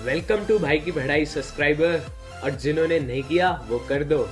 Welcome to भाई की बढ़ाई सब्सक्राइबर, और जिन्होंने नहीं किया वो कर दो।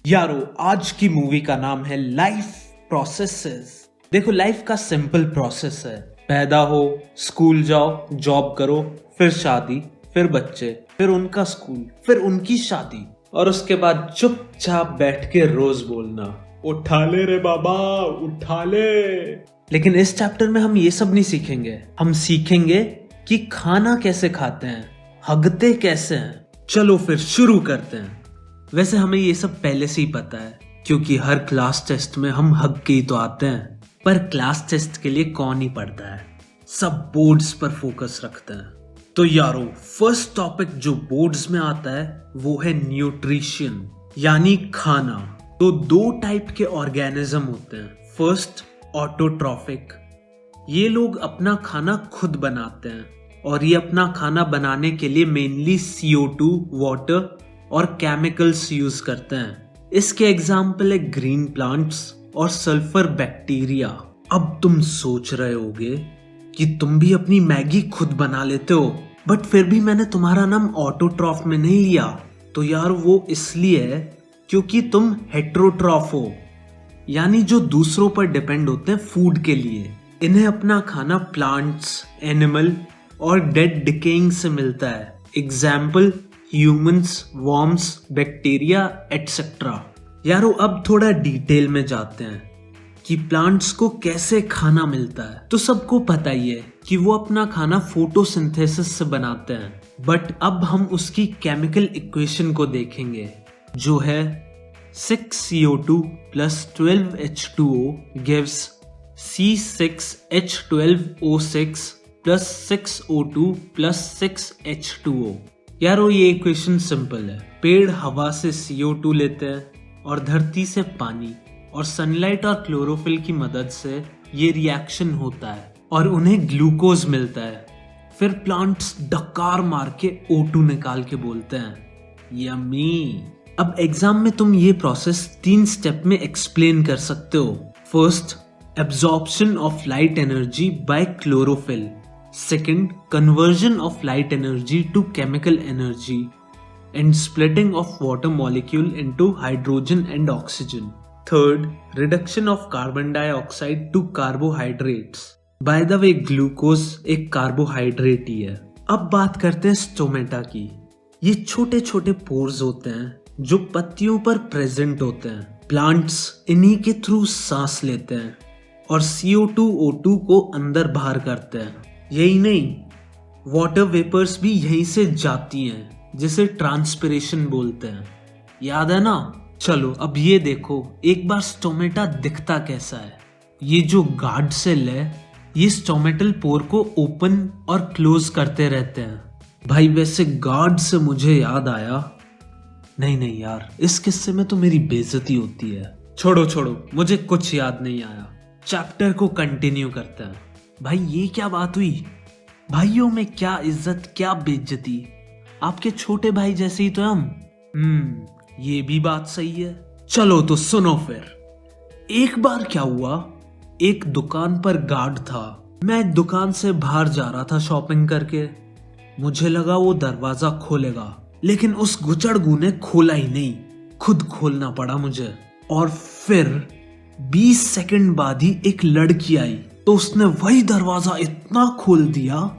यारो आज की मूवी का नाम है लाइफ प्रोसेसेस। देखो, लाइफ का सिंपल प्रोसेस है, पैदा हो, स्कूल जाओ, जॉब करो, फिर शादी, फिर बच्चे, फिर उनका स्कूल, फिर उनकी शादी, और उसके बाद चुपचाप बैठ के रोज बोलना, उठा ले रे बाबा उठा ले। लेकिन इस चैप्टर में हम ये सब नहीं सीखेंगे। हम सीखेंगे कि खाना कैसे खाते हैं, हगते कैसे हैं। चलो फिर शुरू करते हैं। वैसे हमें ये सब पहले से ही पता है, क्योंकि हर क्लास टेस्ट में हम हग के ही तो आते हैं। पर क्लास टेस्ट के लिए कौन ही पढ़ता है, सब बोर्ड्स पर फोकस रखते हैं। तो यारो, फर्स्ट टॉपिक जो बोर्ड्स में आता है वो है न्यूट्रिशन, यानी खाना। तो दो टाइप के ऑर्गेनिज्म होते हैं। First, autotrophic. ये लोग अपना खाना खुद बनाते हैं, और ये अपना खाना बनाने के लिए मेनली CO2, वाटर और केमिकल्स यूज करते हैं। इसके एग्जाम्पल है ग्रीन प्लांट्स और सल्फर बैक्टीरिया। अब तुम सोच रहे होगे कि तुम भी अपनी मैगी खुद बना लेते हो, बट फिर भी मैंने तुम्हारा नाम ऑटोट्रॉफ में नहीं लिया। तो यार वो इसलिए है क्योंकि तुम हेट्रोट्रॉफ हो, यानी जो दूसरों पर डिपेंड होते हैं फूड के लिए। इन्हें अपना खाना प्लांट्स, एनिमल और डेड डिकेइंग से मिलता है। Example humans, worms, bacteria etcetera. यारो अब थोड़ा डिटेल में जाते हैं कि प्लांट्स को कैसे खाना मिलता है। तो सबको पता ही है कि वो अपना खाना फोटोसिंथेसिस से बनाते हैं, बट अब हम उसकी केमिकल इक्वेशन को देखेंगे, जो है 6CO2 plus 12H2O gives C6H12O6 plus 6O2 plus 6H2O। यारो ये इक्वेशन सिंपल है। पेड़ हवा से CO2 लेते हैं और धरती से पानी और सनलाइट और क्लोरोफिल की मदद से ये रिएक्शन होता है और उन्हें ग्लूकोज मिलता है। फिर प्लांट्स डकार मार के O2 निकाल के बोलते हैं यम्मी। अब एग्जाम में तुम ये प्रोसेस 3 स्टेप में एक्सप्लेन कर सकते हो। First, absorption of light energy by chlorophyll. Second, conversion of light energy to chemical energy and splitting of water molecule into hydrogen and oxygen. Third, reduction of carbon dioxide to carbohydrates. By the way, glucose एक carbohydrate ही है। अब बात करते हैं stomata की। ये छोटे छोटे पोर्स होते हैं जो पत्तियों पर प्रेजेंट होते हैं। प्लांट्स इन्हीं के थ्रू सांस लेते हैं और CO2, O2 को अंदर बाहर करते हैं। यही नहीं, वाटर वेपर्स भी यहीं से जाती हैं, जिसे ट्रांसपिरेशन बोलते हैं। याद है ना? चलो अब ये देखो, एक बार स्टोमेटा दिखता कैसा है। ये जो गार्ड सेल है, ये स्टोमेटल पोर को ओपन और क्लोज करते रहते हैं। भाई वैसे गार्ड से मुझे याद आया, नहीं यार, इस किस्से में तो मेरी बेइज्जती होती है। छोड़ो, मुझे कुछ याद नहीं आया। चैप्टर को कंटिन्यू करते हैं। भाई ये क्या बात हुई? भाइयों में क्या इज्जत, क्या बेइज्जती। आपके छोटे भाई जैसे ही तो हम। ये भी बात सही है। चलो तो सुनो फिर। एक बार क्या हुआ, एक दुकान पर गार्ड था। मैं दुकान से बाहर जा रहा था शॉपिंग करके। मुझे लगा वो दरवाजा खोलेगा, लेकिन उस गुचड़गू ने खोला ही नहीं, खुद खोलना पड़ा मुझे। और फिर 20 सेकंड बाद ही एक लड़की आई, तो उसने वही दरवाजा इतना खोल दिया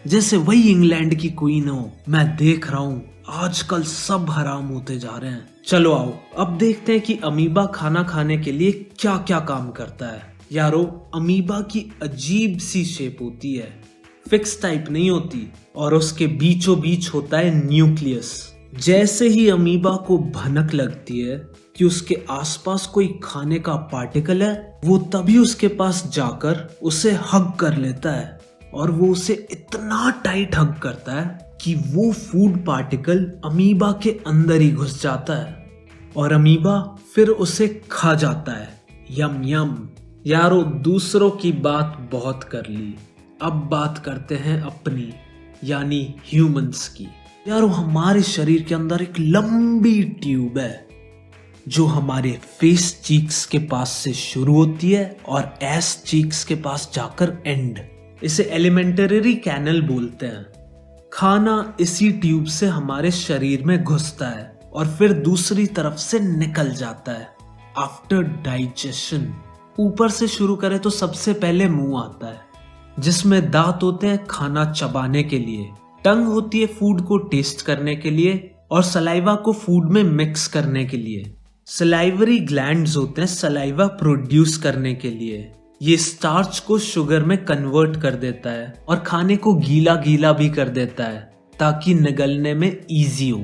जैसे वही इंग्लैंड की क्वीन हो। मैं देख रहा हूँ आजकल सब हराम होते जा रहे हैं। चलो आओ अब देखते हैं कि अमीबा खाना खाने के लिए क्या क्या काम करता है। यारो, अमीबा की अजीब सी शेप होती है, फिक्स टाइप नहीं होती, और उसके बीचों बीच होता है न्यूक्लियस। जैसे ही अमीबा को भनक लगती है कि उसके आसपास कोई खाने का पार्टिकल है, वो तभी उसके पास जाकर उसे हग कर लेता है, और वो उसे इतना टाइट हग करता है कि वो फूड पार्टिकल अमीबा के अंदर ही घुस जाता है, और अमीबा फिर उसे खा जाता है। यम यम। यारो, दूसरों की बात बहुत कर ली, अब बात करते हैं अपनी, यानी ह्यूमंस की। यारो, हमारे शरीर के अंदर एक लंबी ट्यूब है जो हमारे फेस चीक्स के पास से शुरू होती है और एस चीक्स के पास जाकर एंड। इसे एलिमेंटरी कैनल बोलते हैं। खाना इसी ट्यूब से हमारे शरीर में घुसता है और फिर दूसरी तरफ से निकल जाता है। आफ्टर डाइजेशन ऊपर से शुरू करें तो सबसे पहले मुंह आता है, जिसमें दांत होते हैं खाना चबाने के लिए, टंग होती है फूड को टेस्ट करने के लिए और सलाइवा को फूड में मिक्स करने के लिए। सलाइवरी ग्लैंड्स होते हैं सलाइवा प्रोड्यूस करने के लिए। ये स्टार्च को शुगर में कन्वर्ट कर देता है और खाने को गीला गीला भी कर देता है ताकि निगलने में इजी हो।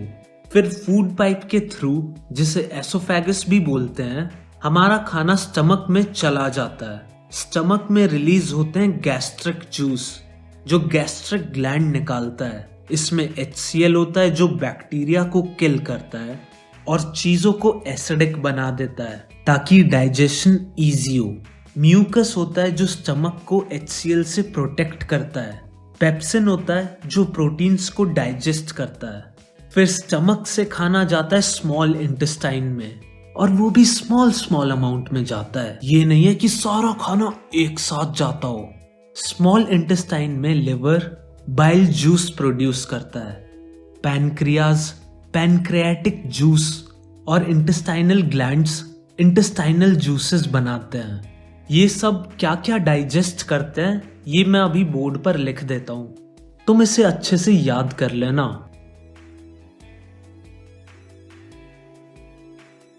फिर फूड पाइप के थ्रू, जिसे एसोफेगस भी बोलते हैं, हमारा खाना स्टमक में चला जाता है। स्टमक में रिलीज होते हैं गैस्ट्रिक जूस, जो गैस्ट्रिक ग्लैंड निकालता है। इसमें HCl होता है जो बैक्टीरिया को किल करता है और चीजों को एसिडिक बना देता है ताकि डाइजेशन इजी हो। म्यूकस होता है जो स्टमक को HCl से प्रोटेक्ट करता है। पेप्सिन होता है जो प्रोटीन्स को डाइजेस्ट करता है। फिर स्टमक से खाना जाता है स्मॉल इंटेस्टाइन में, और वो भी स्मॉल अमाउंट में जाता है। ये नहीं है कि सारा खाना एक साथ जाता हो। स्मॉल इंटेस्टाइन में लिवर बाइल जूस प्रोड्यूस करता है। पैनक्रियाज पैनक्रियाटिक जूस और इंटेस्टाइनल ग्लैंड्स इंटेस्टाइनल जूसेस बनाते हैं। ये सब क्या क्या डाइजेस्ट करते हैं ये मैं अभी बोर्ड पर लिख देता हूं, तुम इसे अच्छे से याद कर लेना।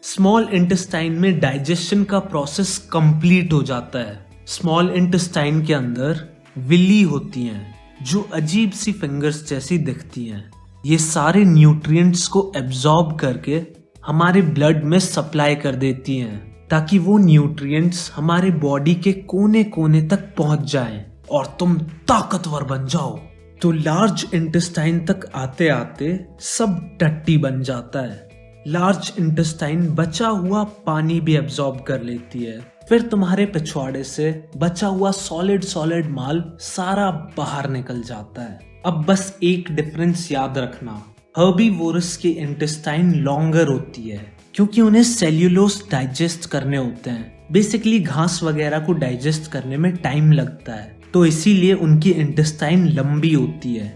स्मॉल इंटेस्टाइन में डाइजेशन का प्रोसेस कंप्लीट हो जाता है। स्मॉल इंटेस्टाइन के अंदर विली होती हैं जो अजीब सी फिंगर्स जैसी दिखती हैं। ये सारे न्यूट्रिएंट्स को एब्जॉर्ब करके हमारे ब्लड में सप्लाई कर देती हैं ताकि वो न्यूट्रिएंट्स हमारे बॉडी के कोने कोने तक पहुंच जाएं और तुम ताकतवर बन जाओ। तो लार्ज इंटेस्टाइन तक आते आते सब टट्टी बन जाता है। लार्ज इंटेस्टाइन बचा हुआ पानी भी एब्जॉर्ब कर लेती है। फिर तुम्हारे पिछवाड़े से बचा हुआ सॉलिड माल सारा बाहर निकल जाता है। अब बस एक डिफरेंस याद रखना, हर्बीवोरस की इंटेस्टाइन लॉन्गर होती है क्योंकि उन्हें सेल्यूलोज डाइजेस्ट करने होते हैं। बेसिकली घास वगैरह को डाइजेस्ट करने में टाइम लगता है, तो इसीलिए उनकी इंटेस्टाइन लंबी होती है।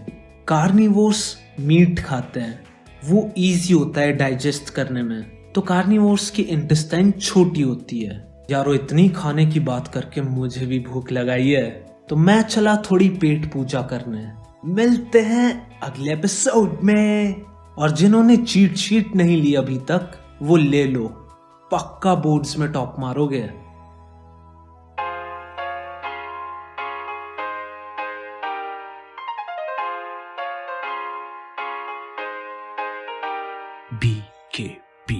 कार्निवोर्स मीट खाते हैं, वो इजी होता है डाइजेस्ट करने में, तो कार्निवोर्स की इंटेस्टाइन छोटी होती है। यारो इतनी खाने की बात करके मुझे भी भूख लगाई है, तो मैं चला थोड़ी पेट पूजा करने। मिलते हैं अगले एपिसोड में। और जिन्होंने चीट शीट नहीं ली अभी तक वो ले लो, पक्का बोर्ड्स में टॉप मारोगे। BKB